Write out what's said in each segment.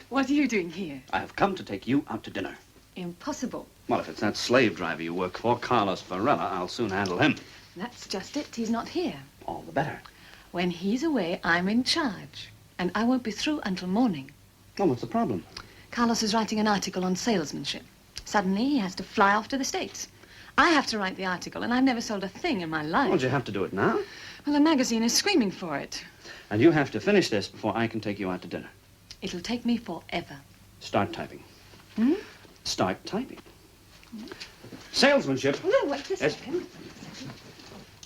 What are you doing here? I have come to take you out to dinner. Impossible. Well, if it's that slave driver you work for, Carlos Varela, I'll soon handle him. That's just it. He's not here. All the better. When he's away, I'm in charge. And I won't be through until morning. Oh, what's the problem? Carlos is writing an article on salesmanship. Suddenly, he has to fly off to the States. I have to write the article, and I've never sold a thing in my life. Well, do you have to do it now? Well, the magazine is screaming for it. And you have to finish this before I can take you out to dinner. It'll take me forever. Start typing. Hmm? Start typing. Salesmanship. No, wait a second.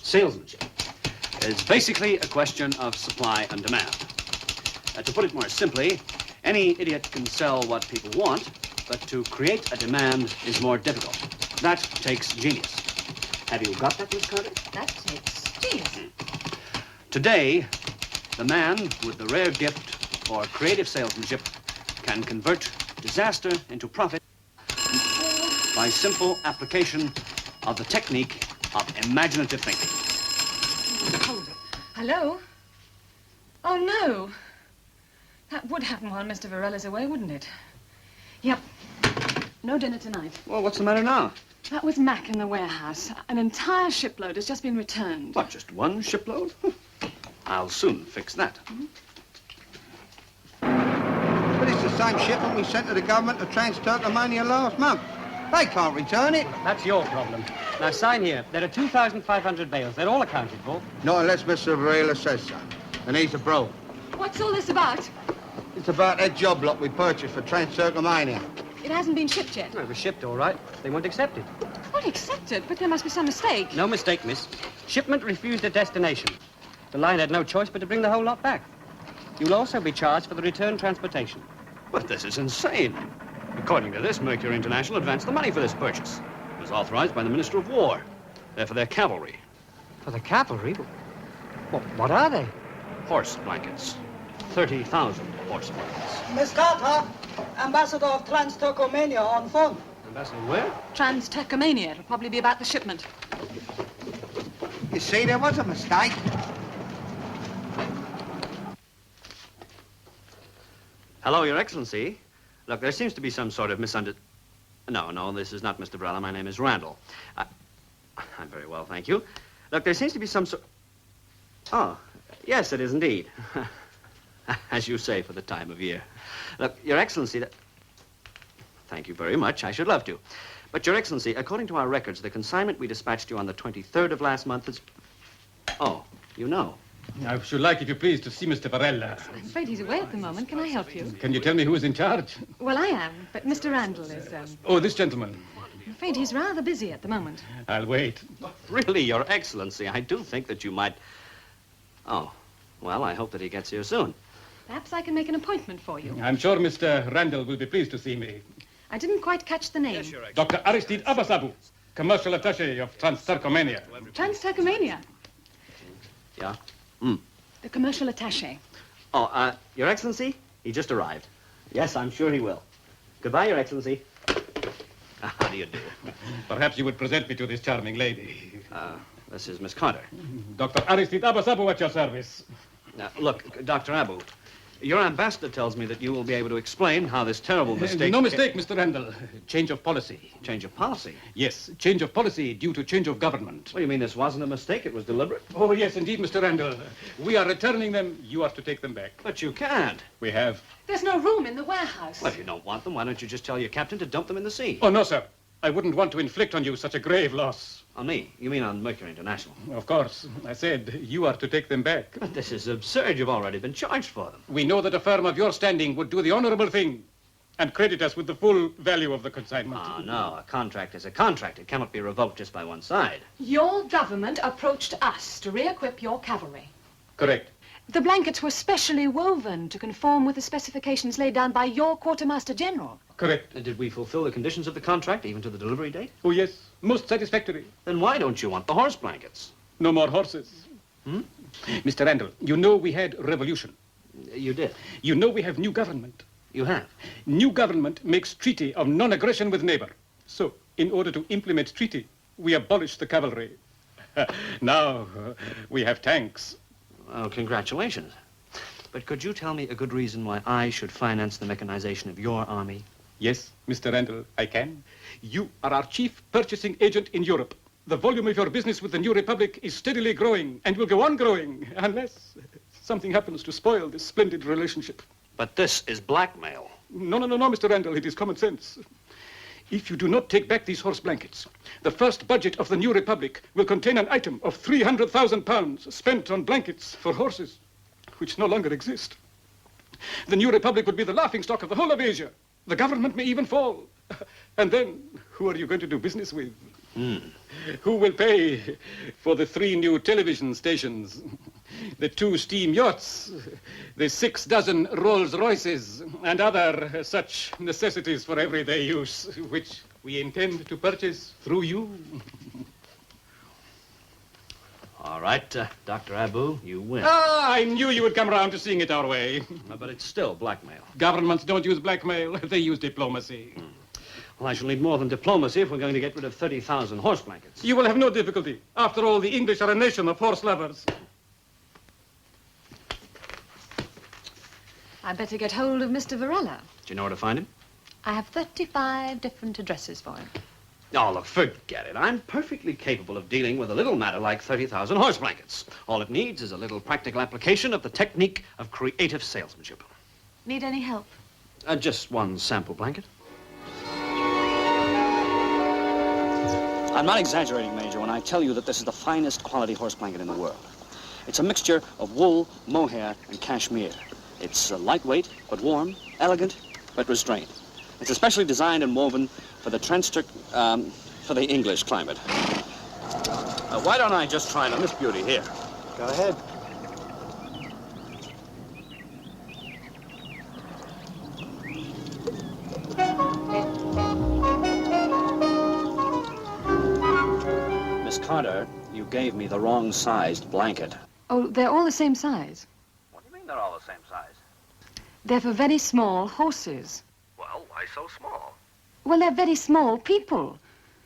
Salesmanship is basically a question of supply and demand. To put it more simply, any idiot can sell what people want, but to create a demand is more difficult. That takes genius. Have you got that, Miss Carter? That takes genius. Today, the man with the rare gift for creative salesmanship can convert disaster into profit by simple application of the technique of imaginative thinking. Hold it. Hello? Oh, no. That would happen while Mr. Varela's away, wouldn't it? Yep. No dinner tonight. Well, what's the matter now? That was Mac in the warehouse. An entire shipload has just been returned. What, just one shipload? I'll soon fix that. But it's the same shipment we sent to the government of Trans-Turkomania last month. They can't return it. That's your problem. Now, sign here. There are 2,500 bales. They're all accounted for. Not unless Mr. Varela says so. And he's a bro. What's all this about? It's about that job lot we purchased for Trans-Turkomania. It hasn't been shipped yet. No, it was shipped, all right. They won't accept it. Not accepted, but there must be some mistake. No mistake, miss. Shipment refused at destination. The line had no choice but to bring the whole lot back. You'll also be charged for the return transportation. But this is insane. According to this, Mercury International advanced the money for this purchase. It was authorized by the Minister of War. They're for their cavalry. For the cavalry? What are they? Horse blankets. 30,000 horse blankets. Miss Carter, Ambassador of Trans-Turkomania on phone. Ambassador where? Trans-Turkomania. It'll probably be about the shipment. You see, there was a mistake. Hello, Your Excellency. Look, there seems to be some sort of misunderstanding. No, this is not Mr. Varela. My name is Randall. I'm very well, thank you. Look, there seems to be some sort... Oh, yes, it is indeed. As you say, for the time of year. Look, Your Excellency... Thank you very much. I should love to. But, Your Excellency, according to our records, the consignment we dispatched you on the 23rd of last month is... Oh, you know. I should like, if you please, to see Mr. Varela. I'm afraid he's away at the moment. Can I help you? Can you tell me who is in charge? Well, I am, but Mr. Randall is, Oh, this gentleman. I'm afraid he's rather busy at the moment. I'll wait. Really, Your Excellency, I do think that you might... Oh, well, I hope that he gets here soon. Perhaps I can make an appointment for you. I'm sure Mr. Randall will be pleased to see me. I didn't quite catch the name. Yes, Your Excellency. Dr. Aristide Abasabu, commercial attaché of Trans-Turkomania. Trans-Turkomania. Yeah? The commercial attaché. Oh, Your Excellency, he just arrived. Yes, I'm sure he will. Goodbye, Your Excellency. How do you do? Perhaps you would present me to this charming lady. This is Miss Carter. Dr. Aristide Abasabu at your service. Now, look, Dr. Abu, Your ambassador tells me that you will be able to explain how this terrible mistake... No mistake, Mr. Randall. Change of policy. Change of policy? Yes, change of policy due to change of government. What do you mean this wasn't a mistake? It was deliberate? Oh, yes, indeed, Mr. Randall. We are returning them. You are to take them back. But you can't. We have. There's no room in the warehouse. Well, if you don't want them, why don't you just tell your captain to dump them in the sea? Oh, no, sir. I wouldn't want to inflict on you such a grave loss. On me? You mean on Mercury International? Of course. I said you are to take them back. But this is absurd. You've already been charged for them. We know that a firm of your standing would do the honorable thing and credit us with the full value of the consignment. Oh, no. A contract is a contract. It cannot be revoked just by one side. Your government approached us to re-equip your cavalry. Correct. The blankets were specially woven to conform with the specifications laid down by your quartermaster general. Correct. Did we fulfill the conditions of the contract, even to the delivery date? Oh, yes. Most satisfactory. Then why don't you want the horse blankets? No more horses. Mr. Randall, you know we had revolution. You did. You know we have new government. You have. New government makes treaty of non-aggression with neighbor. So, in order to implement treaty, we abolish the cavalry. Now, we have tanks. Well, congratulations. But could you tell me a good reason why I should finance the mechanization of your army? Yes, Mr. Randall, I can. You are our chief purchasing agent in Europe. The volume of your business with the New Republic is steadily growing and will go on growing unless something happens to spoil this splendid relationship. But this is blackmail. No, Mr. Randall, it is common sense. If you do not take back these horse blankets, the first budget of the New Republic will contain an item of 300,000 pounds spent on blankets for horses, which no longer exist. The New Republic would be the laughingstock of the whole of Asia. The government may even fall. And then, who are you going to do business with? Who will pay for the 3 new television stations, the 2 steam yachts, the 6 dozen Rolls Royces, and other such necessities for everyday use, which we intend to purchase through you? All right, Dr. Abu, you win. Ah, I knew you would come around to seeing it our way. But it's still blackmail. Governments don't use blackmail. They use diplomacy. Well, I shall need more than diplomacy if we're going to get rid of 30,000 horse blankets. You will have no difficulty. After all, the English are a nation of horse lovers. I'd better get hold of Mr. Varela. Do you know where to find him? I have 35 different addresses for him. Oh, look, forget it. I'm perfectly capable of dealing with a little matter like 30,000 horse blankets. All it needs is a little practical application of the technique of creative salesmanship. Need any help? Just one sample blanket. I'm not exaggerating, Major, when I tell you that this is the finest quality horse blanket in the world. It's a mixture of wool, mohair, and cashmere. It's lightweight, but warm, elegant, but restrained. It's especially designed and woven for the for the English climate. Why don't I just try it on this beauty here? Go ahead. Miss Carter, you gave me the wrong-sized blanket. Oh, they're all the same size. What do you mean they're all the same size? They're for very small horses. Well, why so small? Well, they're very small people.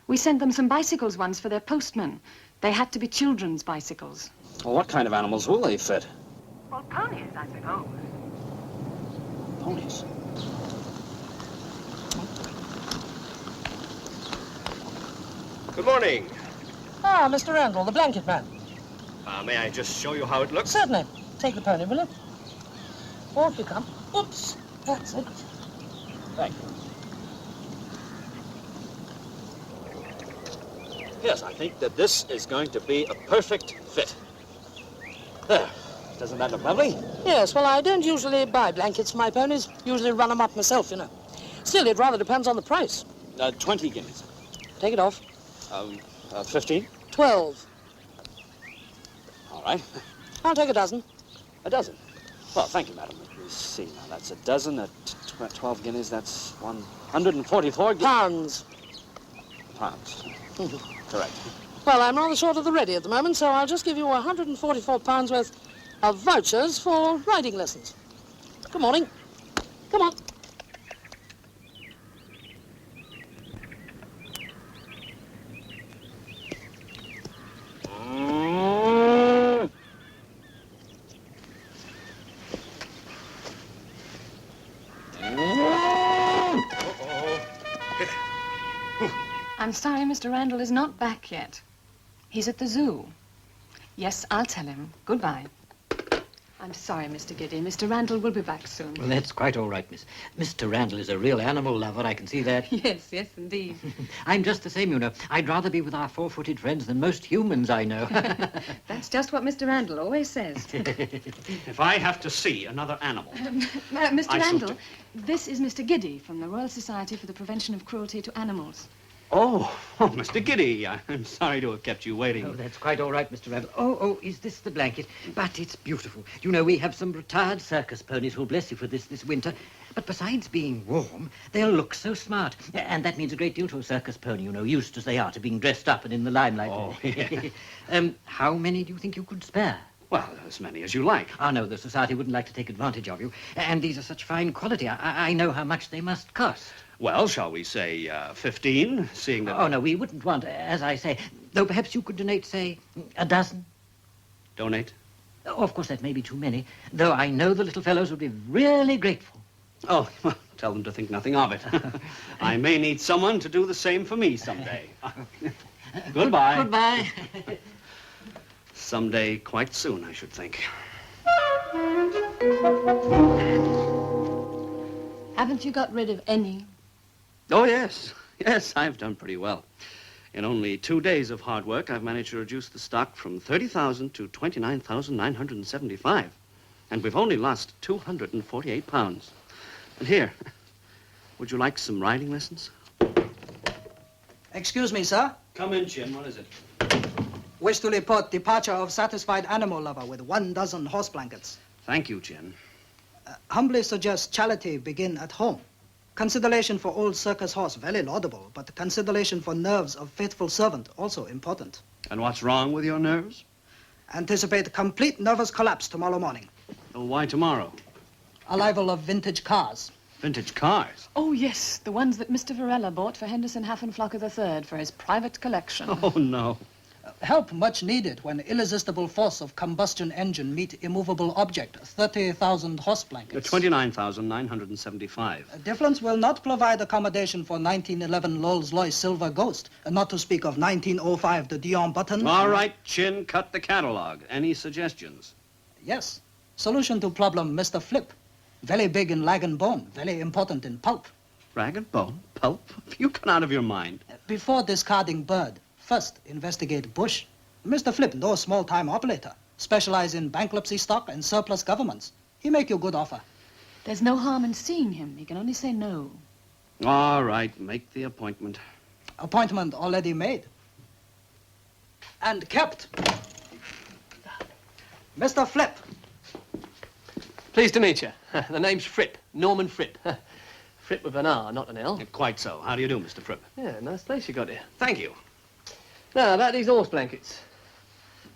We sent them some bicycles once for their postman. They had to be children's bicycles. Well, what kind of animals will they fit? Well, ponies, I suppose. Ponies. Good morning. Ah, Mr. Randall, the blanket man. May I just show you how it looks? Certainly. Take the pony, will you? Off you come. Oops. That's it. Thank you. Yes, I think that this is going to be a perfect fit. There. Doesn't that look lovely? Yes, well, I don't usually buy blankets for my ponies. Usually run them up myself, you know. Still, it rather depends on the price. 20 guineas. Take it off. 15? 12. All right. I'll take a dozen. A dozen. Well, thank you, madam. Let me see now. That's a dozen at 12 guineas. That's 144 Pounds. pounds. Correct. Well, I'm rather short of the ready at the moment, so I'll just give you 144 pounds worth of vouchers for riding lessons. Good morning. Come on. I'm sorry, Mr. Randall is not back yet. He's at the zoo. Yes, I'll tell him. Goodbye. I'm sorry, Mr. Giddy. Mr. Randall will be back soon. Well, that's quite all right, miss. Mr. Randall is a real animal lover, I can see that. Yes, yes, indeed. I'm just the same, you know. I'd rather be with our four-footed friends than most humans I know. That's just what Mr. Randall always says. If I have to see another animal... Mr. I shall Randall, this is Mr. Giddy from the Royal Society for the Prevention of Cruelty to Animals. Oh, Mr. Giddy, I'm sorry to have kept you waiting. Oh, that's quite all right, Mr. Randall. Oh, is this the blanket? But it's beautiful. You know, we have some retired circus ponies who'll bless you for this winter. But besides being warm, they'll look so smart. And that means a great deal to a circus pony, you know, used as they are to being dressed up and in the limelight. Oh, yeah. How many do you think you could spare? Well, as many as you like. Oh, no, the society wouldn't like to take advantage of you. And these are such fine quality. I know how much they must cost. Well, shall we say 15, seeing that... Oh, no, we wouldn't want, as I say, though perhaps you could donate, say, a dozen. Donate? Oh, of course, that may be too many, though I know the little fellows would be really grateful. Oh, well, tell them to think nothing of it. I may need someone to do the same for me someday. Goodbye. Goodbye. Someday, quite soon, I should think. Haven't you got rid of any? Oh, yes. Yes, I've done pretty well. In only 2 days of hard work, I've managed to reduce the stock from 30,000 to 29,975. And we've only lost 248 pounds. And here, would you like some riding lessons? Excuse me, sir. Come in, Chin. What is it? Wish to report departure of satisfied animal lover with 12 horse blankets. Thank you, Chin. Humbly suggest charity begin at home. Consideration for old circus horse, very laudable, but consideration for nerves of faithful servant, also important. And what's wrong with your nerves? Anticipate complete nervous collapse tomorrow morning. Well, why tomorrow? Arrival of vintage cars. Vintage cars? Oh, yes, the ones that Mr. Varela bought for Henderson Haffenflocker III for his private collection. Oh, no. Help much needed when irresistible force of combustion engine meet immovable object, 30,000 horse blankets. 29,975. Difference will not provide accommodation for 1911 Rolls-Royce Silver Ghost, not to speak of 1905 the Dion Button. All right, Chin, cut the catalog. Any suggestions? Yes. Solution to problem, Mr. Flip. Very big in lag and bone, very important in pulp. Rag and bone? Pulp? You gone out of your mind. Before discarding bird, first investigate bush. Mr. Flip, no small-time operator. Specialize in bankruptcy stock and surplus governments. He make you good offer. There's no harm in seeing him. He can only say no. All right, make the appointment. Appointment already made. And kept. Mr. Flip. Pleased to meet you. The name's Fripp, Norman Fripp. Fripp with an R, not an L. Quite so. How do you do, Mr. Fripp? Yeah, nice place you got here. Thank you. Now, about these horse blankets.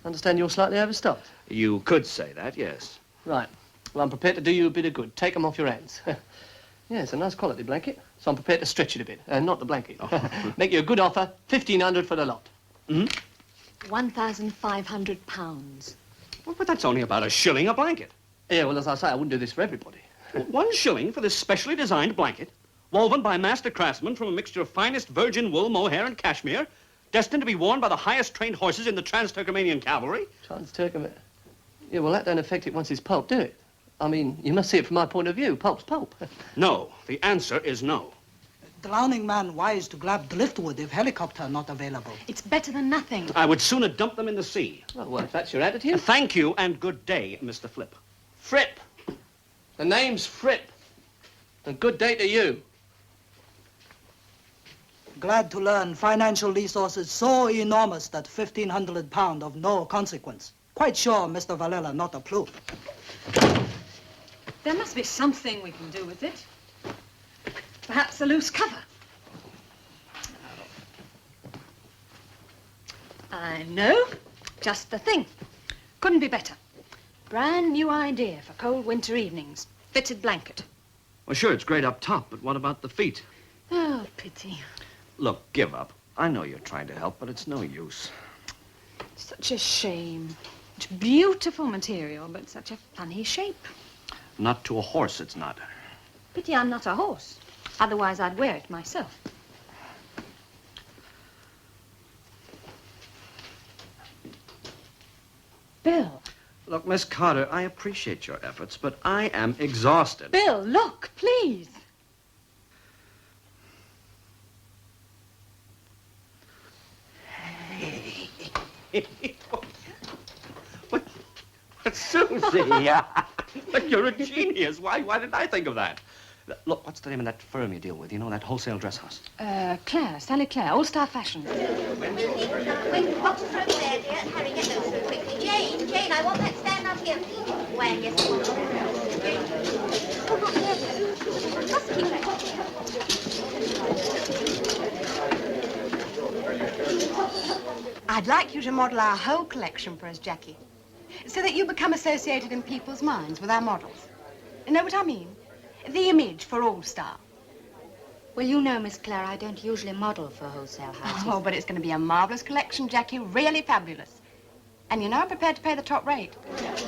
Understand you're slightly overstocked. You could say that, yes. Right. Well, I'm prepared to do you a bit of good. Take them off your hands. Yeah, it's a nice quality blanket, so I'm prepared to stretch it a bit. Not the blanket. Oh. Make you a good offer, 1,500 for the lot. Mm-hmm. £1,500. Well, but that's only about a shilling a blanket. Yeah, well, as I say, I wouldn't do this for everybody. Well, 1 shilling for this specially designed blanket, woven by master craftsmen from a mixture of finest virgin wool, mohair, and cashmere, destined to be worn by the highest trained horses in the Trans-Turkmenian cavalry. Trans-Turkmen? Yeah, well, that don't affect it once it's pulp, do it? I mean, you must see it from my point of view. Pulp's pulp. No. The answer is no. Drowning man wise to grab driftwood if helicopter not available. It's better than nothing. I would sooner dump them in the sea. Well, if that's your attitude. Thank you, and good day, Mr. Flip. Fripp. The name's Fripp. And good day to you. Glad to learn financial resources so enormous that £1,500 of no consequence. Quite sure Mr. Varela not approve. There must be something we can do with it. Perhaps a loose cover. I know. Just the thing. Couldn't be better. Brand new idea for cold winter evenings. Fitted blanket. Well, sure, it's great up top, but what about the feet? Oh, pity. Look, give up. I know you're trying to help, but it's no use. Such a shame. It's beautiful material, but such a funny shape. Not to a horse, it's not. Pity I'm not a horse. Otherwise, I'd wear it myself. Bill. Look, Miss Carter, I appreciate your efforts, but I am exhausted. Bill, look, please. Susie, you're a genius. Why didn't I think of that? Look, what's the name of that firm you deal with? You know, that wholesale dress house? Claire, Sally Claire, All Star Fashion. Wait, boxes are over there, dear. Harry, get those so quickly. Jane, I want that stand up here, please. Where, yes, I want it. Jane. Oh, look, here. Just keep it. I'd like you to model our whole collection for us, Jackie, so that you become associated in people's minds with our models. You know what I mean? The image for All Star. Well, you know, Miss Claire, I don't usually model for wholesale houses. Oh, but it's going to be a marvellous collection, Jackie. Really fabulous. And you know I'm prepared to pay the top rate.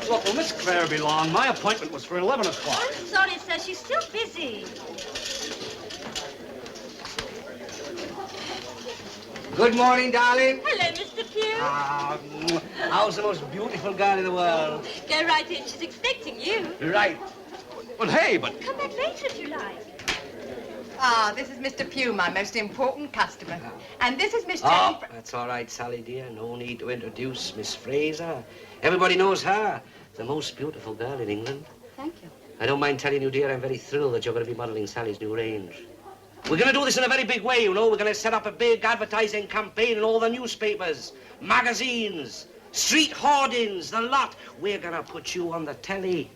Look, will Miss Claire be long? My appointment was for 11 o'clock. I'm sorry, sir. She's still busy. Good morning, darling. Hello, Mr. Pugh. How's the most beautiful girl in the world? Go right in. She's expecting you. Right. Well, hey, but... Come back later if you like. Ah, this is Mr. Pugh, my most important customer. And this is Miss Oh, Jane... that's all right, Sally, dear. No need to introduce Miss Fraser. Everybody knows her. The most beautiful girl in England. Thank you. I don't mind telling you, dear, I'm very thrilled that you're going to be modeling Sally's new range. We're going to do this in a very big way, you know. We're going to set up a big advertising campaign in all the newspapers, magazines, street hoardings, the lot. We're going to put you on the telly.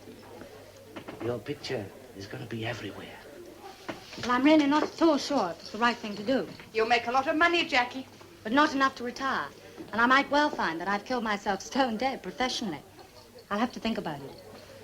Your picture is going to be everywhere. Well, I'm really not at all sure it's the right thing to do. You'll make a lot of money, Jackie. But not enough to retire. And I might well find that I've killed myself stone dead professionally. I'll have to think about it.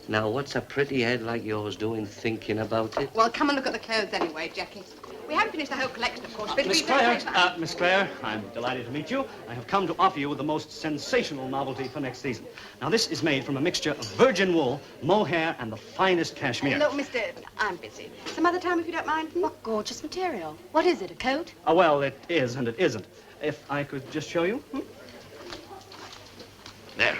Now, what's a pretty head like yours doing thinking about it? Well, come and look at the clothes anyway, Jackie. We haven't finished the whole collection, of course, but Miss we very Claire, Miss Claire, I'm delighted to meet you. I have come to offer you the most sensational novelty for next season. Now, this is made from a mixture of virgin wool, mohair, and the finest cashmere. Look, Mr. I'm busy. Some other time, if you don't mind. What gorgeous material. What is it, a coat? Oh, well, it is and it isn't. If I could just show you. There.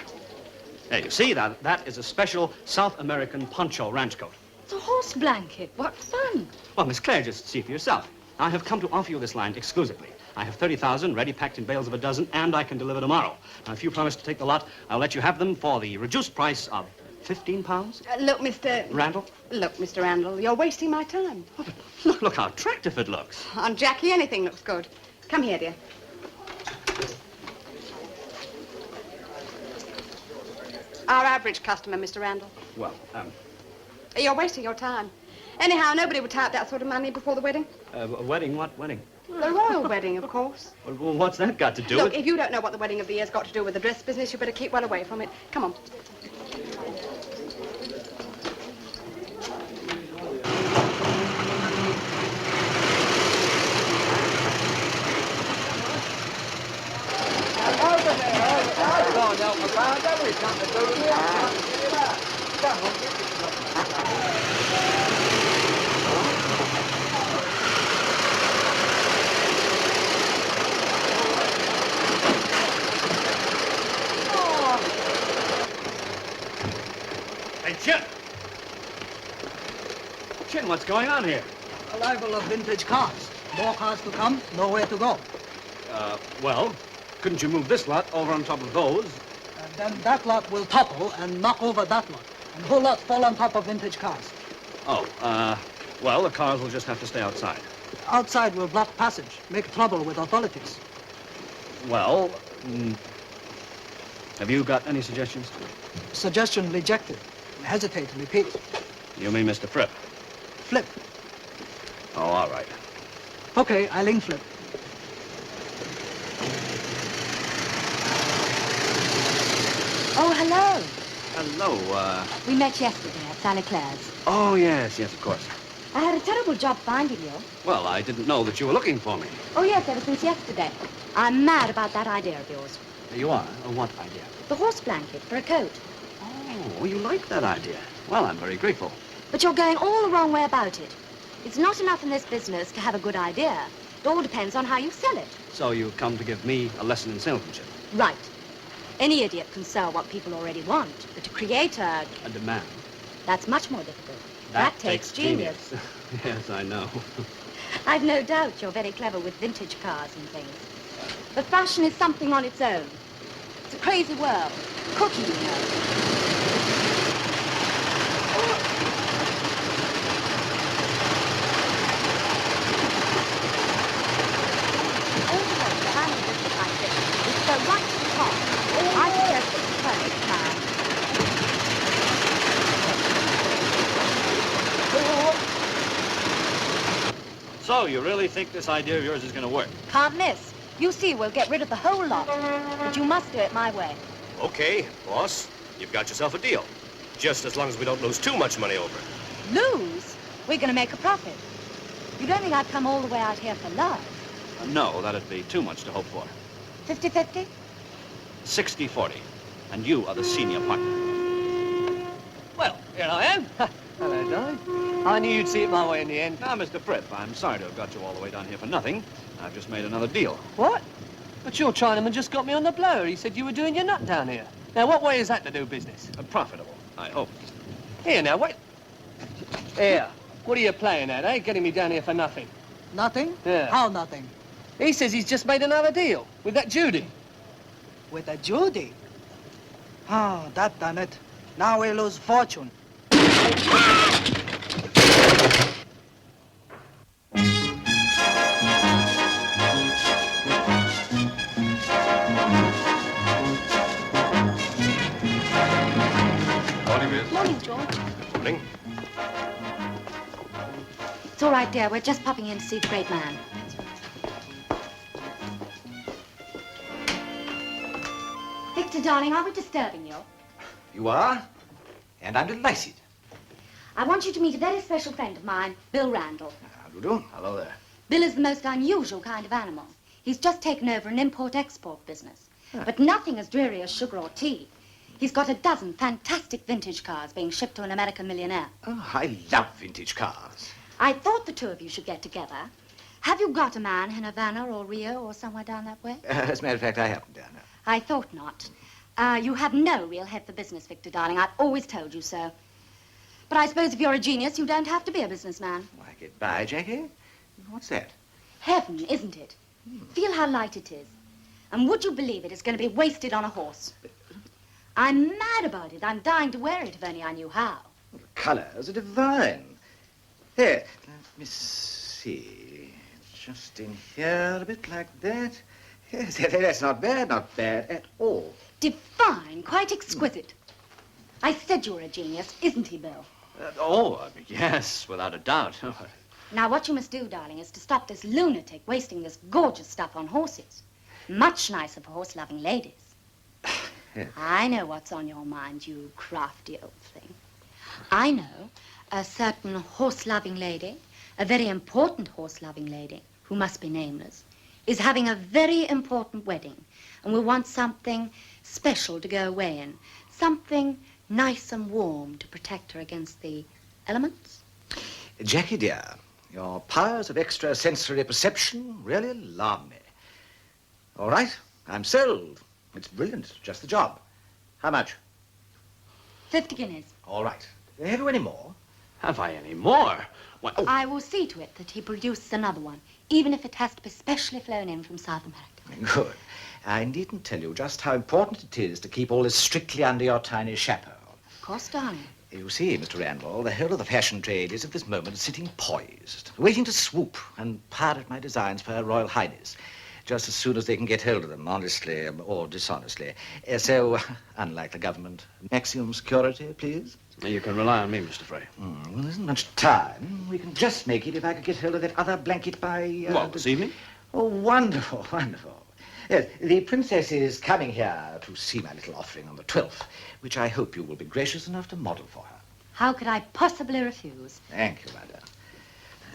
There, you see, that is a special South American poncho ranch coat. It's a horse blanket. What fun. Well, Miss Claire, just see for yourself. I have come to offer you this line exclusively. I have 30,000 ready packed in bales of a dozen, and I can deliver tomorrow. Now, if you promise to take the lot, I'll let you have them for the reduced price of 15 pounds. Look, Mr. Randall? Look, Mr. Randall, you're wasting my time. Oh, but look how attractive it looks. On Jackie, anything looks good. Come here, dear. Our average customer, Mr. Randall. Well, You're wasting your time. Anyhow, nobody would type that sort of money before the wedding. wedding? What wedding? The royal wedding, of course. Well, what's that got to do Look, with... if you don't know what the wedding of the year's got to do with the dress business, you better keep well away from it. Come on. Hey, Chin! Chin, what's going on here? Arrival of vintage cars. More cars to come, nowhere to go. Well, couldn't you move this lot over on top of those? And then that lot will topple and knock over that lot. And the whole lot fall on top of vintage cars. Oh, well, the cars will just have to stay outside. Outside will block passage, make trouble with authorities. Well, have you got any suggestions? Suggestion rejected. Hesitate to repeat. You mean Mr. Fripp? Flip. Oh, all right. Okay, Eileen Flip. Oh, hello. Hello, We met yesterday at Sally Claire's. Oh, yes, of course. I had a terrible job finding you. Well, I didn't know that you were looking for me. Oh, yes, ever since yesterday. I'm mad about that idea of yours. You are? What idea? The horse blanket for a coat. Oh, you like that idea. Well, I'm very grateful. But you're going all the wrong way about it. It's not enough in this business to have a good idea. It all depends on how you sell it. So you've come to give me a lesson in salesmanship. Right. Any idiot can sell what people already want, but to create a demand. that's much more difficult. That takes genius. Yes, I know. I've no doubt you're very clever with vintage cars and things. But fashion is something on its own. It's a crazy world. Cookie, you know. All the way to handle business like this is to go right to the top. I suggest it's the perfect plan. So, you really think this idea of yours is going to work? Can't miss. You see, we'll get rid of the whole lot. But you must do it my way. Okay, boss. You've got yourself a deal. Just as long as we don't lose too much money over it. Lose? We're going to make a profit. You don't think I'd come all the way out here for love? No, that'd be too much to hope for. 50-50? 60-40. And you are the senior partner. Well, here I am. Hello, darling. I knew you'd see it my way in the end. Now, Mr. Fripp, I'm sorry to have got you all the way down here for nothing. I've just made another deal. What? But your Chinaman just got me on the blower. He said you were doing your nut down here. Now, what way is that to do business? Profitable, I hope. Here, now, wait. Here. What are you playing at, eh? Getting me down here for nothing. Nothing? Yeah. How nothing? He says he's just made another deal with that Judy. With a Judy? Oh, that done it. Now we lose fortune. Morning, George. Morning. It's all right, dear. We're just popping in to see the great man. Victor, darling, are we disturbing you? You are? And I'm delighted. I want you to meet a very special friend of mine, Bill Randall. How do you do? Hello there. Bill is the most unusual kind of animal. He's just taken over an import-export business. But nothing as dreary as sugar or tea. He's got a dozen fantastic vintage cars being shipped to an American millionaire. Oh, I love vintage cars. I thought the two of you should get together. Have you got a man in Havana or Rio or somewhere down that way? As a matter of fact, I haven't done it. I thought not. You have no real head for business, Victor, darling. I've always told you so. But I suppose if you're a genius, you don't have to be a businessman. Why, get by, Jackie. What's that? Heaven, isn't it? Feel how light it is. And would you believe it, it's going to be wasted on a horse. I'm mad about it. I'm dying to wear it if only I knew how. The colours are divine. Here, let me see. Just in here, a bit like that. Yes, that's not bad at all. Divine, quite exquisite. I said you were a genius, isn't he, Bill? Yes, without a doubt. Now, what you must do, darling, is to stop this lunatic wasting this gorgeous stuff on horses. Much nicer for horse-loving ladies. I know what's on your mind, you crafty old thing. I know a certain horse-loving lady, a very important horse-loving lady, who must be nameless, is having a very important wedding and will want something special to go away in. Something nice and warm to protect her against the elements. Jackie, dear, your powers of extrasensory perception really alarm me. All right, I'm sold. It's brilliant, just the job. How much? 50 guineas. All right. Have you any more? Have I any more? What? Oh. I will see to it that he produces another one, even if it has to be specially flown in from South America. Good. I needn't tell you just how important it is to keep all this strictly under your tiny chapeau. Of course, darling. You see, Mr. Randall, the whole of the fashion trade is at this moment sitting poised, waiting to swoop and pirate my designs for Her Royal Highness, just as soon as they can get hold of them, honestly or dishonestly. So, unlike the government, maximum security, please. You can rely on me, Mr. Frey. Well, there isn't much time. We can just make it if I could get hold of that other blanket by... What, this evening? Oh, wonderful, wonderful. Yes, the princess is coming here to see my little offering on the 12th, which I hope you will be gracious enough to model for her. How could I possibly refuse? Thank you, madam.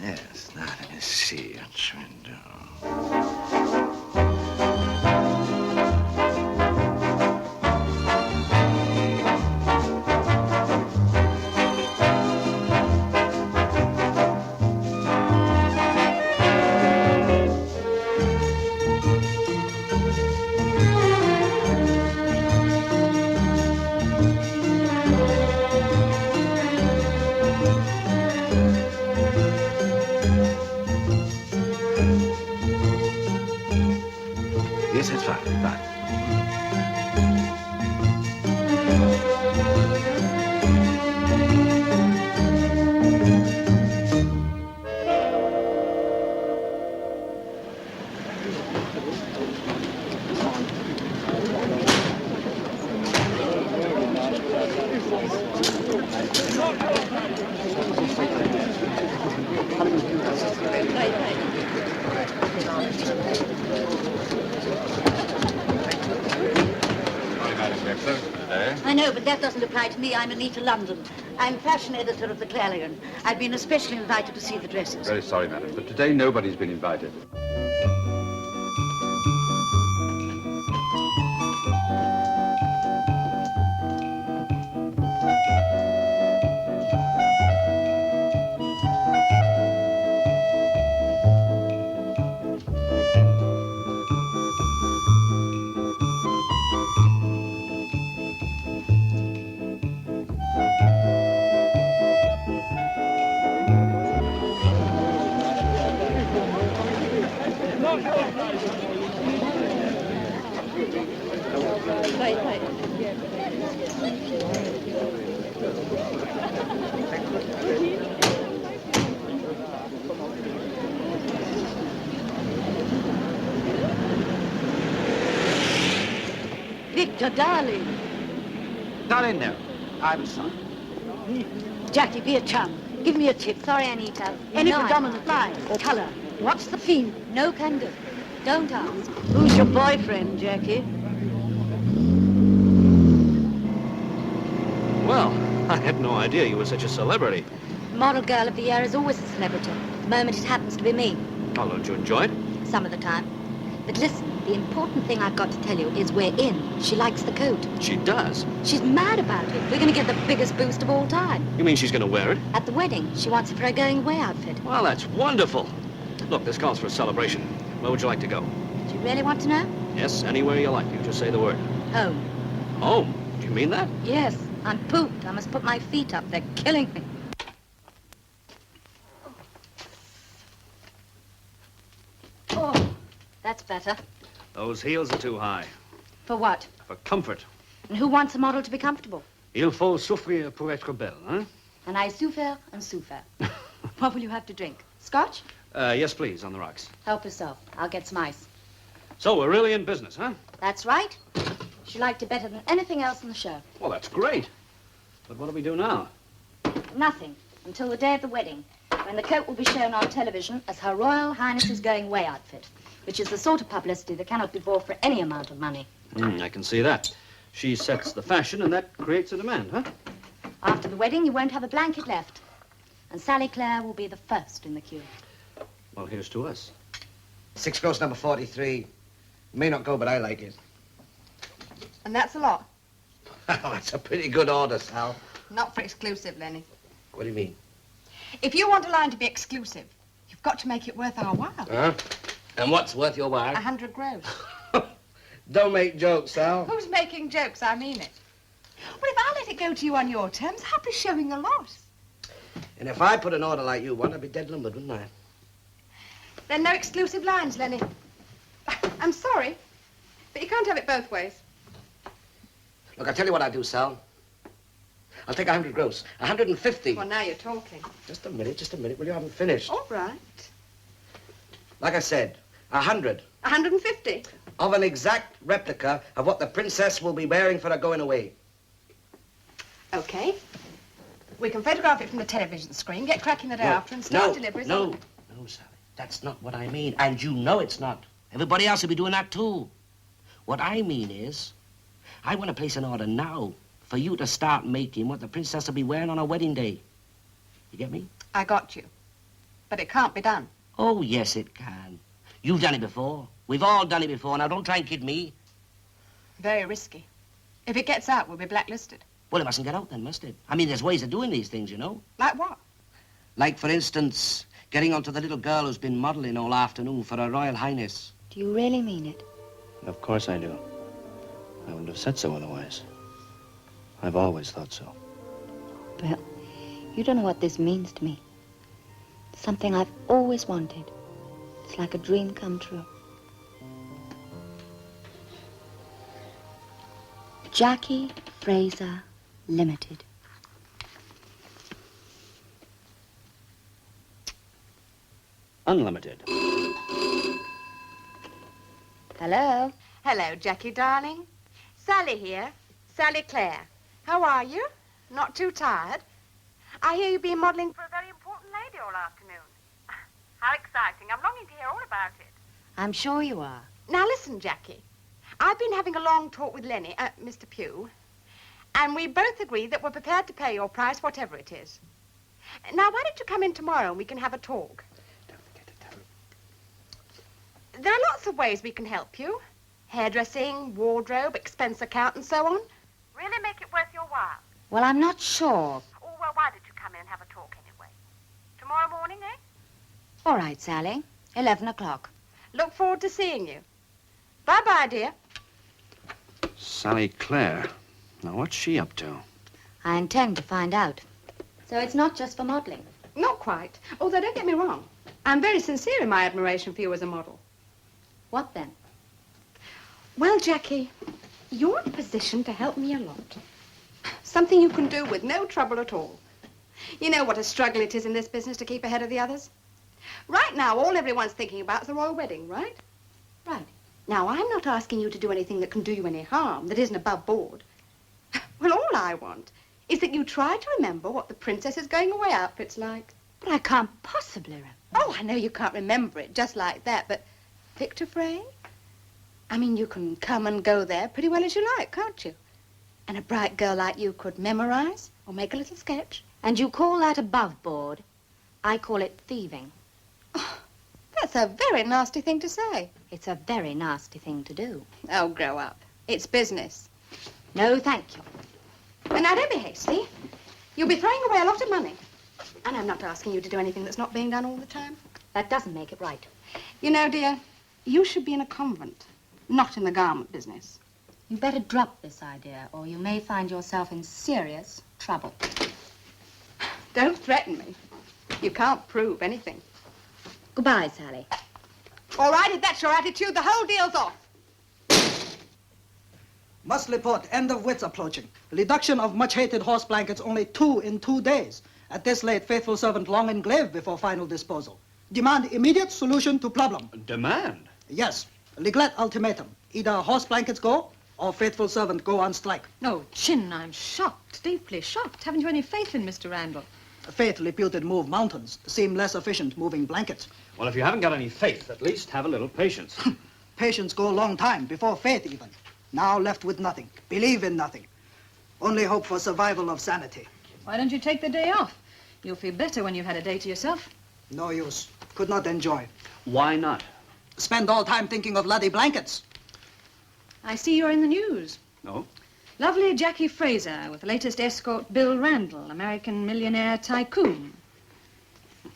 Yes, now let me see what shall we do. Yes, that's fine. Fine. I know, but that doesn't apply to me. I'm Anita London. I'm fashion editor of the Clarion. I've been especially invited to see the dresses. Very sorry, madam, but today nobody's been invited. Victor, darling. Darling, no. I'm sorry. Jackie, be a chum. Give me a tip. Sorry, Anita. Any No, I predominant can't. line or colour. What's the theme? No can do. Don't ask. Who's your boyfriend, Jackie? Well, I had no idea you were such a celebrity. Model girl of the year is always a celebrity. The moment it happens to be me. Oh, don't you enjoy it? Some of the time. But listen, the important thing I've got to tell you is we're in. She likes the coat. She does. She's mad about it. We're going to get the biggest boost of all time. You mean she's going to wear it? At the wedding, she wants it for her going away outfit. Well, that's wonderful. Look, this calls for a celebration. Where would you like to go? Do you really want to know? Yes, anywhere you like. You just say the word. Home. Home? Do you mean that? Yes, I'm pooped. I must put my feet up. They're killing me. Oh, that's better. Those heels are too high. For what? For comfort. And who wants a model to be comfortable? Il faut souffrir pour être belle, hein? And I souffre and souffre. What will you have to drink? Scotch? Yes, please, on the rocks. Help yourself. I'll get some ice. So, we're really in business, huh? That's right. She liked it better than anything else in the show. Well, that's great. But what do we do now? Nothing. Until the day of the wedding, when the coat will be shown on television as Her Royal Highness's going away outfit, which is the sort of publicity that cannot be bought for any amount of money. I can see that. She sets the fashion, and that creates a demand, huh? After the wedding, you won't have a blanket left. And Sally Clare will be the first in the queue. Well, here's to us. 6 gross number 43. May not go, but I like it. And that's a lot. That's a pretty good order, Sal. Not for exclusive, Lenny. What do you mean? If you want a line to be exclusive, you've got to make it worth our while. Huh? And what's worth your while? 100 gross. Don't make jokes, Sal. Who's making jokes? I mean it. Well, if I let it go to you on your terms, I'll be showing a loss. And if I put an order like you want, I'd be dead lumbered, wouldn't I? Then no exclusive lines, Lenny. I'm sorry, but you can't have it both ways. Look, I'll tell you what I'll do, Sal. I'll take 100 gross. 150. Well, now you're talking. Just a minute. Well, you haven't finished. All right. Like I said, 100. 150. Of an exact replica of what the princess will be wearing for her going away. Okay. We can photograph it from the television screen, get cracking the day after, and start deliveries. No, Sally. That's not what I mean. And you know it's not. Everybody else will be doing that, too. What I mean is, I want to place an order now for you to start making what the princess will be wearing on her wedding day. You get me? I got you. But it can't be done. Oh, yes, it can. You've done it before. We've all done it before. Now, don't try and kid me. Very risky. If it gets out, we'll be blacklisted. Well, it mustn't get out then, must it? I mean, there's ways of doing these things, you know. Like what? Like, for instance, getting onto the little girl who's been modeling all afternoon for Her Royal Highness. Do you really mean it? Of course I do. I wouldn't have said so otherwise. I've always thought so. Well, you don't know what this means to me. Something I've always wanted. It's like a dream come true. Jackie Fraser Limited. Unlimited. Hello? Hello, Jackie, darling. Sally here. Sally Clare. How are you? Not too tired? I hear you've been modelling for a very important lady all afternoon. How exciting. I'm longing to hear all about it. I'm sure you are. Now, listen, Jackie. I've been having a long talk with Lenny, Mr. Pugh, and we both agreed that we're prepared to pay your price, whatever it is. Now, why don't you come in tomorrow and we can have a talk? There are lots of ways we can help you. Hairdressing, wardrobe, expense account, and so on. Really make it worth your while. Well, I'm not sure. Oh, well, why don't you come in and have a talk anyway? Tomorrow morning, eh? All right, Sally. 11 o'clock. Look forward to seeing you. Bye-bye, dear. Sally Clare. Now, what's she up to? I intend to find out. So it's not just for modeling? Not quite. Although, don't get me wrong. I'm very sincere in my admiration for you as a model. What then? Well, Jackie, you're in a position to help me a lot. Something you can do with no trouble at all. You know what a struggle it is in this business to keep ahead of the others? Right now, all everyone's thinking about is the royal wedding, right? Right. Now, I'm not asking you to do anything that can do you any harm, that isn't above board. Well, all I want is that you try to remember what the princess's going away outfit's like. But I can't possibly remember. Oh, I know you can't remember it just like that, but picture frame? I mean, you can come and go there pretty well as you like, can't you? And a bright girl like you could memorize or make a little sketch. And you call that above board? I call it thieving. Oh, that's a very nasty thing to say. It's a very nasty thing to do. Oh, grow up. It's business. No, thank you. And now, don't be hasty. You'll be throwing away a lot of money. And I'm not asking you to do anything that's not being done all the time. That doesn't make it right. You know, dear, you should be in a convent, not in the garment business. You better drop this idea, or you may find yourself in serious trouble. Don't threaten me. You can't prove anything. Goodbye, Sally. All right, if that's your attitude, the whole deal's off. Must report end of wits approaching. Reduction of much-hated horse blankets only 2 in 2 days. At this late, faithful servant long engraved before final disposal. Demand immediate solution to problem. Demand? Yes. Neglect ultimatum. Either horse blankets go, or faithful servant go on strike. Oh, Chin, I'm shocked, deeply shocked. Haven't you any faith in Mr. Randall? Faith reputed move mountains. Seem less efficient moving blankets. Well, if you haven't got any faith, at least have a little patience. Patience go a long time, before faith even. Now left with nothing. Believe in nothing. Only hope for survival of sanity. Why don't you take the day off? You'll feel better when you've had a day to yourself. No use. Could not enjoy. Why not? Spend all time thinking of bloody blankets. I see you're in the news. No? Lovely Jackie Fraser with the latest escort Bill Randall, American millionaire tycoon.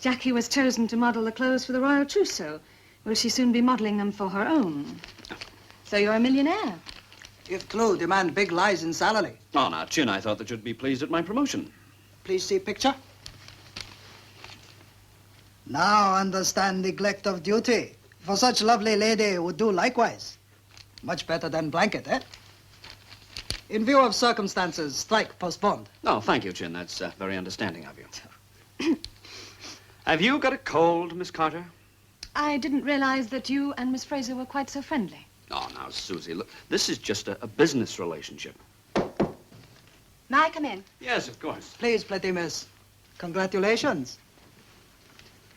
Jackie was chosen to model the clothes for the royal trousseau. Will she soon be modeling them for her own? So you're a millionaire. If true, demand big rise in salary. Oh, now, Chin, I thought that you'd be pleased at my promotion. Please see picture. Now understand neglect of duty. For such lovely lady would do likewise. Much better than blanket, eh? In view of circumstances, strike postponed. Oh, thank you, Chin. That's very understanding of you. Have you got a cold, Miss Carter? I didn't realize that you and Miss Fraser were quite so friendly. Oh, now, Susie, look, this is just a business relationship. May I come in? Yes, of course. Please, pretty miss. Congratulations.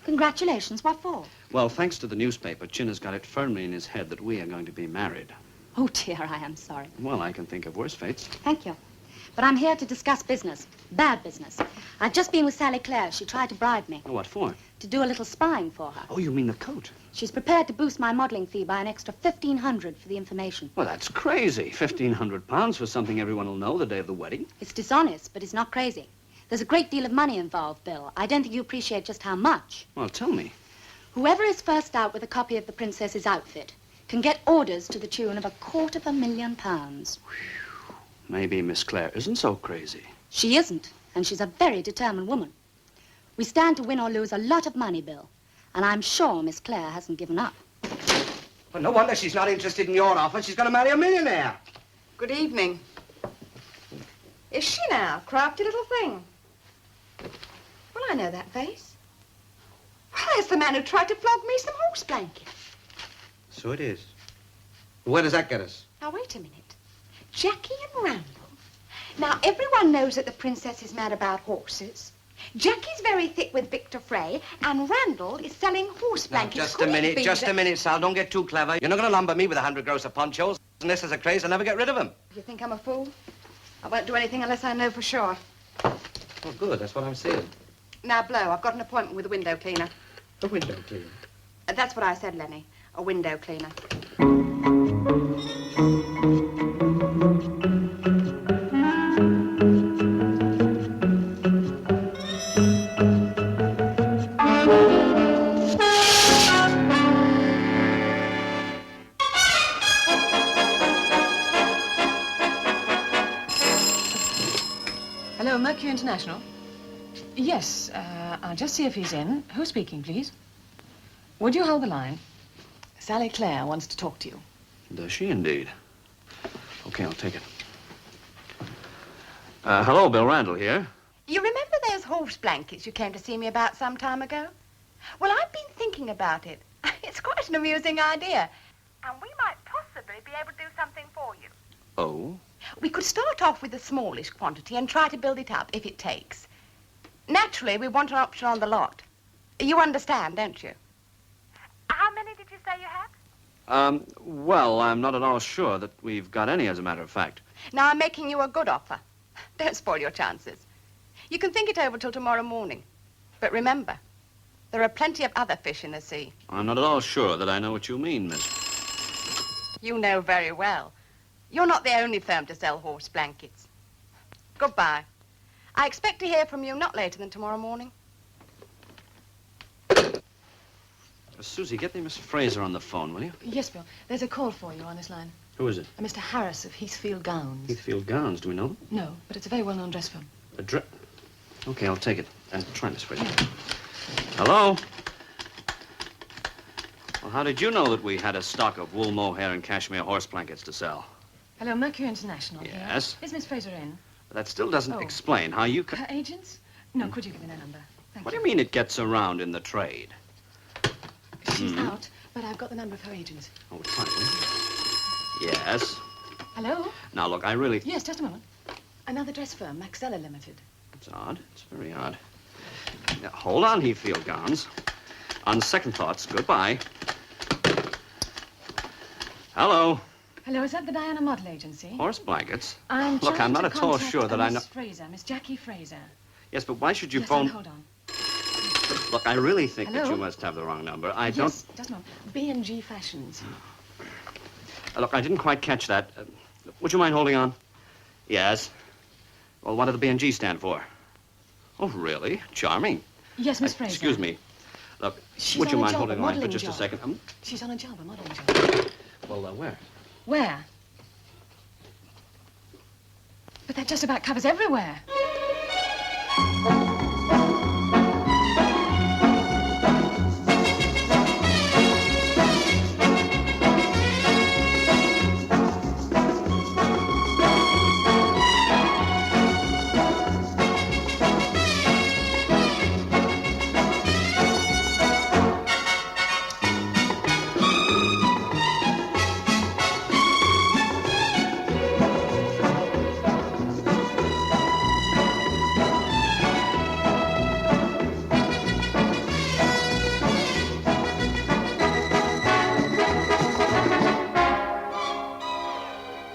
Congratulations, what for? Well, thanks to the newspaper, Chin has got it firmly in his head that we are going to be married. Oh, dear, I am sorry. Well, I can think of worse fates. Thank you. But I'm here to discuss business. Bad business. I've just been with Sally Clare. She tried to bribe me. What for? To do a little spying for her. Oh, you mean the coat? She's prepared to boost my modeling fee by an extra $1,500 for the information. Well, that's crazy. £1,500 for something everyone will know the day of the wedding. It's dishonest, but it's not crazy. There's a great deal of money involved, Bill. I don't think you appreciate just how much. Well, tell me. Whoever is first out with a copy of the princess's outfit can get orders to the tune of £250,000. Maybe Miss Clare isn't so crazy. She isn't, and she's a very determined woman. We stand to win or lose a lot of money, Bill. And I'm sure Miss Clare hasn't given up. Well, no wonder she's not interested in your offer. She's going to marry a millionaire. Good evening. Is she now? Crafty little thing. Well, I know that face. Well, there's the man who tried to flog me some horse blanket. So it is. Where does that get us? Now, wait a minute. Jackie and Randall. Now, everyone knows that the princess is mad about horses. Jackie's very thick with Victor Frey, and Randall is selling horse blankets. Now, just Could a it minute, be just that- a minute, Sal. Don't get too clever. You're not going to lumber me with 100 gross of ponchos. Unless there's a craze, I'll never get rid of them. You think I'm a fool? I won't do anything unless I know for sure. Oh, good. That's what I'm saying. Now, Blow, I've got an appointment with a window cleaner. The window cleaner. That's what I said, Lenny. A window cleaner. Hello, Mercury International. Yes, I'll just see if he's in. Who's speaking, please? Would you hold the line? Sally Clare wants to talk to you. Does she indeed? Okay, I'll take it. Hello, Bill Randall here. You remember those horse blankets you came to see me about some time ago? Well, I've been thinking about it. It's quite an amusing idea. And we might possibly be able to do something for you. Oh? We could start off with a smallish quantity and try to build it up, if it takes. Naturally, we want an option on the lot. You understand, don't you? How many did you say you had? Well, I'm not at all sure that we've got any, as a matter of fact. Now, I'm making you a good offer. Don't spoil your chances. You can think it over till tomorrow morning. But remember, there are plenty of other fish in the sea. I'm not at all sure that I know what you mean, miss. You know very well. You're not the only firm to sell horse blankets. Goodbye. I expect to hear from you not later than tomorrow morning. Susie, get me Miss Fraser on the phone, will you? Yes, Bill. There's a call for you on this line. Who is it? Mr. Harris of Heathfield Gowns. Heathfield Gowns, do we know them? No, but it's a very well-known dress firm. A dress? Okay, I'll take it. And try Miss Fraser. Hello? Well, how did you know that we had a stock of wool mohair and cashmere horse blankets to sell? Hello, Mercury International. Yes? Here. Is Miss Fraser in? That still doesn't explain how you Her agents? No, could you give me their number? Thank What you. do you mean it gets around in the trade? She's out, but I've got the number of her agents. Oh, try it. Yes. Hello? Now, look, I really... Yes, just a moment. Another dress firm, Maxella Limited. It's odd. It's very odd. Now, hold on, Heathfield Gowns. On second thoughts, goodbye. Hello. Hello, is that the Diana Model Agency? Horse blankets? I'm Look, trying I'm not to at all contact sure that I know... Miss Fraser, Miss Jackie Fraser. Yes, but why should you Yes, phone... hold on. Look, I really think that Hello? you must have the wrong number. I Yes, don't... just a moment. B&G Fashions. Look, I didn't quite catch that. Would you mind holding on? Yes. Well, what do the B&G stand for? Oh, really? Charming. Yes, Miss Fraser. Excuse me. Look, She's would you on a mind job, holding a on for modelling just a job. second? She's on a job, a modeling job. Well, where? Where? But that just about covers everywhere.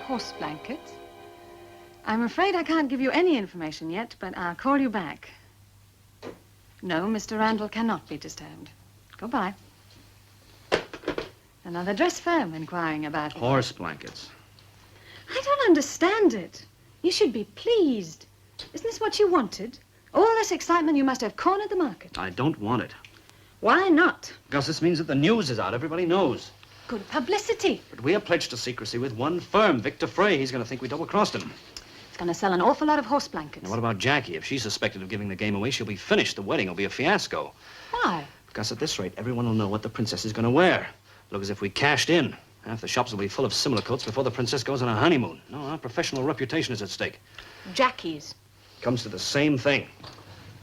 Horse blankets. I'm afraid I can't give you any information yet, but I'll call you back. No, Mr. Randall cannot be disturbed. Goodbye. Another dress firm inquiring about you. Horse blankets. I don't understand it. You should be pleased. Isn't this what you wanted? All this excitement, you must have cornered the market. I don't want it. Why not? Because this means that the news is out. Everybody knows. Good publicity. But we are pledged to secrecy with one firm, Victor Frey. He's going to think we double-crossed him. It's going to sell an awful lot of horse blankets. Now, what about Jackie? If she's suspected of giving the game away, she'll be finished. The wedding will be a fiasco. Why? Because at this rate, everyone will know what the princess is going to wear. Look as if we cashed in. Half the shops will be full of similar coats before the princess goes on a honeymoon. No, our professional reputation is at stake. Jackie's. Comes to the same thing.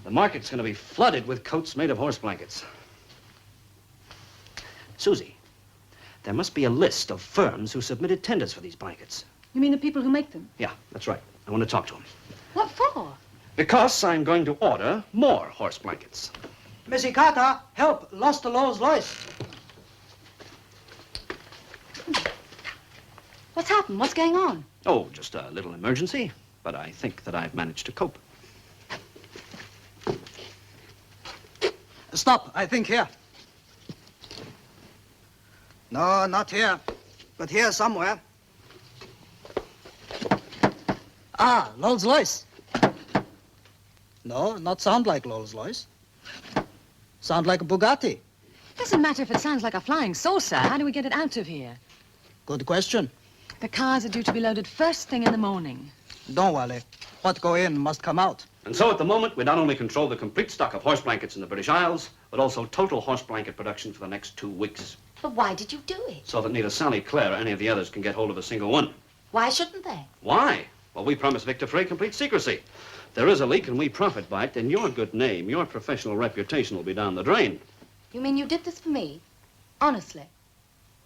The market's going to be flooded with coats made of horse blankets. Susie, there must be a list of firms who submitted tenders for these blankets. You mean the people who make them? Yeah, that's right. I want to talk to them. What for? Because I'm going to order more horse blankets. Missy Carter, help! Lost the Rolls Royce. What's happened? What's going on? Oh, just a little emergency, but I think that I've managed to cope. Stop, I think here. No, not here, but here somewhere. Ah, Rolls Royce. No, not sound like Rolls Royce. Sound like a Bugatti. Doesn't matter if it sounds like a flying saucer. How do we get it out of here? Good question. The cars are due to be loaded first thing in the morning. Don't worry. What go in must come out. And so at the moment, we not only control the complete stock of horse blankets in the British Isles, but also total horse blanket production for the next 2 weeks. But why did you do it? So that neither Sally, Claire, or any of the others can get hold of a single one. Why shouldn't they? Why? Well, we promised Victor Frey complete secrecy. If there is a leak and we profit by it, then your good name, your professional reputation will be down the drain. You mean you did this for me? Honestly?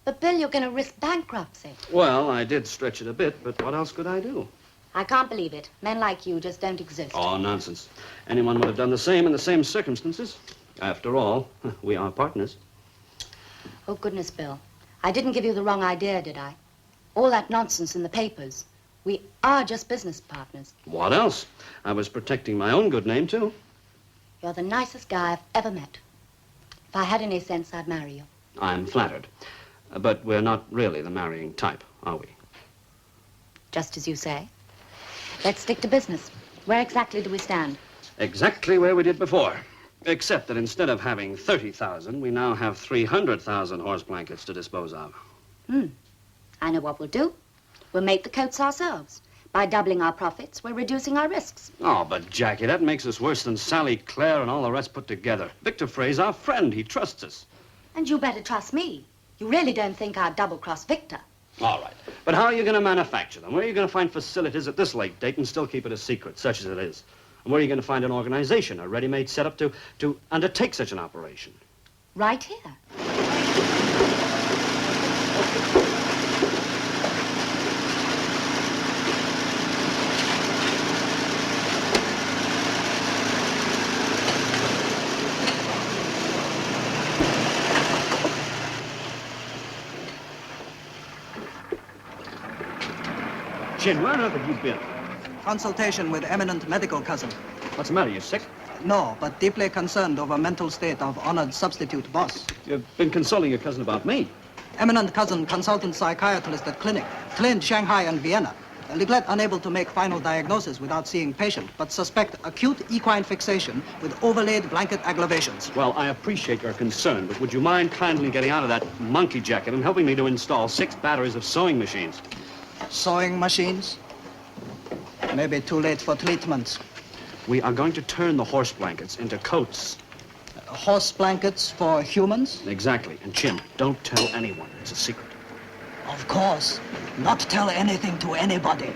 But, Bill, you're going to risk bankruptcy. Well, I did stretch it a bit, but what else could I do? I can't believe it. Men like you just don't exist. Oh, nonsense. Anyone would have done the same in the same circumstances. After all, we are partners. Oh, goodness, Bill. I didn't give you the wrong idea, did I? All that nonsense in the papers. We are just business partners. What else? I was protecting my own good name, too. You're the nicest guy I've ever met. If I had any sense, I'd marry you. I'm flattered. But we're not really the marrying type, are we? Just as you say. Let's stick to business. Where exactly do we stand? Exactly where we did before. Except that instead of having 30,000, we now have 300,000 horse blankets to dispose of. I know what we'll do. We'll make the coats ourselves. By doubling our profits, we're reducing our risks. Oh, but Jackie, that makes us worse than Sally, Claire, and all the rest put together. Victor Frey's our friend. He trusts us. And you better trust me. You really don't think I'd double-cross Victor. All right. But how are you going to manufacture them? Where are you going to find facilities at this late date and still keep it a secret, such as it is? And where are you going to find an organization, a ready-made setup to undertake such an operation? Right here. Jim, where on earth have you been? Consultation with eminent medical cousin. What's the matter? You sick? No, but deeply concerned over mental state of honored substitute boss. You've been consulting your cousin about me. Eminent cousin, consultant psychiatrist at clinic. Cleaned Shanghai and Vienna. Leglet unable to make final diagnosis without seeing patient, but suspect acute equine fixation with overlaid blanket aggravations. Well, I appreciate your concern, but would you mind kindly getting out of that monkey jacket and helping me to install 6 batteries of sewing machines? Sewing machines? Maybe too late for treatments. We are going to turn the horse blankets into coats. Horse blankets for humans? Exactly. And Jim, don't tell anyone. It's a secret. Of course. Not tell anything to anybody.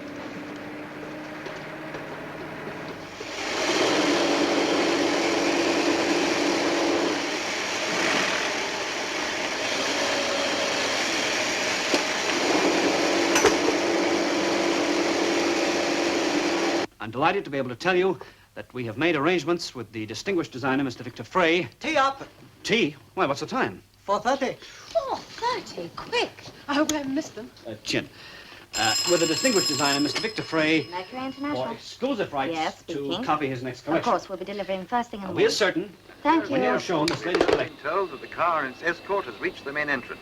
I'm delighted to be able to tell you that we have made arrangements with the distinguished designer, Mr. Victor Frey. Tea up. Tea? Why, what's the time? 4:30. 4:30? Quick. I hope I haven't missed them. Chin. With the distinguished designer, Mr. Victor Frey. Mercury International. For exclusive rights Yes, to speaking. copy his next Of collection. course, we'll be delivering first thing in the We are morning. certain. Thank When you. you're shown this latest collection. Told that the car and its escort has reached the main entrance.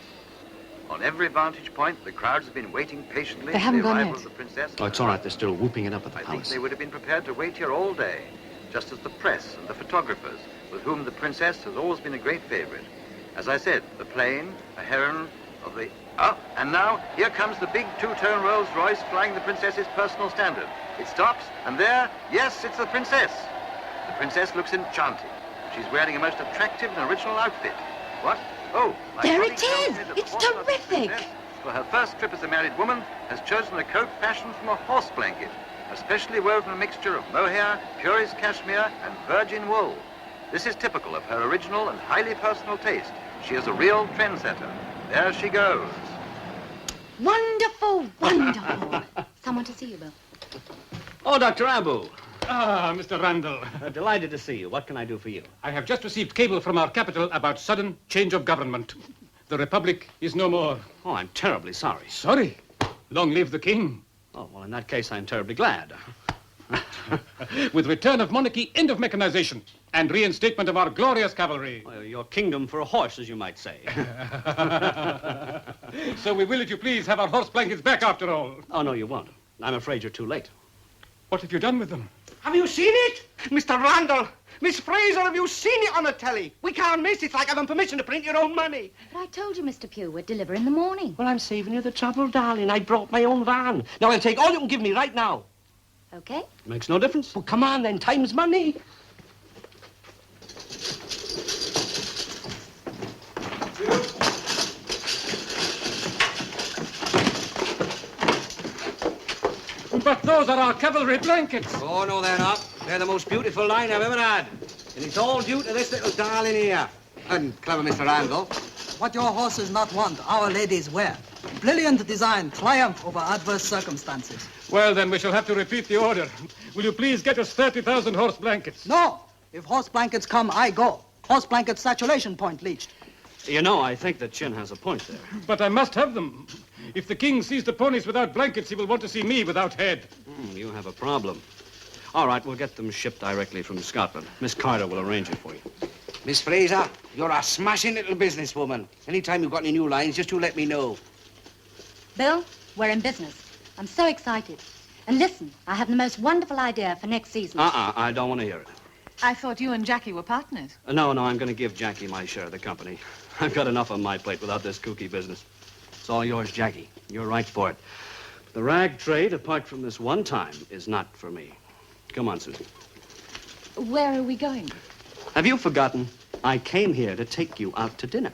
On every vantage point, the crowds have been waiting patiently They for haven't the gone arrival yet. of the princess. Oh, it's all right. They're still whooping it up at the I think palace. they would have been prepared to wait here all day, just as the press and the photographers, with whom the princess has always been a great favorite. As I said, the plane, a heron of the... Ah, and now, here comes the big two-tone Rolls-Royce flying the princess's personal standard. It stops, and there, yes, it's the princess. The princess looks enchanting. She's wearing a most attractive and original outfit. What? Oh, my There colleague it tells is. me that It's the horse terrific. princess, for her first trip as a married woman, has chosen a coat fashioned from a horse blanket, a specially woven mixture of mohair, purest cashmere, and virgin wool. This is typical of her original and highly personal taste. She is a real trendsetter. There she goes. Wonderful, wonderful. Someone to see you, Bill. Oh, Dr. Abu. Ah, Mr. Randall. Delighted to see you. What can I do for you? I have just received cable from our capital about sudden change of government. The Republic is no more. Oh, I'm terribly sorry. Sorry? Long live the king. Oh, well, in that case, I'm terribly glad. With return of monarchy, end of mechanization, and reinstatement of our glorious cavalry. Well, your kingdom for a horse, as you might say. So we will, if you please, have our horse blankets back after all. Oh, no, you won't. I'm afraid you're too late. What have you done with them? Have you seen it? Mr. Randall, Miss Fraser, have you seen it on the telly? We can't miss. It's like having permission to print your own money. But I told you, Mr. Pugh, we'd deliver in the morning. Well, I'm saving you the trouble, darling. I brought my own van. Now, I'll take all you can give me right now. Okay. Makes no difference. Well, come on, then. Time's money. But those are our cavalry blankets. Oh, no, they're not. They're the most beautiful line I've ever had. And it's all due to this little darling here. And clever Mr. Randall. What your horses not want, our ladies wear. Brilliant design, triumph over adverse circumstances. Well, then, we shall have to repeat the order. Will you please get us 30,000 horse blankets? No! If horse blankets come, I go. Horse blanket saturation point reached. You know, I think that Chin has a point there. But I must have them. If the king sees the ponies without blankets, he will want to see me without head. You have a problem. All right, we'll get them shipped directly from Scotland. Miss Carter will arrange it for you. Miss Fraser, you're a smashing little businesswoman. Anytime you've got any new lines, just you let me know. Bill, we're in business. I'm so excited. And listen, I have the most wonderful idea for next season. I don't want to hear it. I thought you and Jackie were partners. No, I'm going to give Jackie my share of the company. I've got enough on my plate without this kooky business. It's all yours, Jackie. You're right for it. The rag trade, apart from this one time, is not for me. Come on, Susan. Where are we going? Have you forgotten? I came here to take you out to dinner.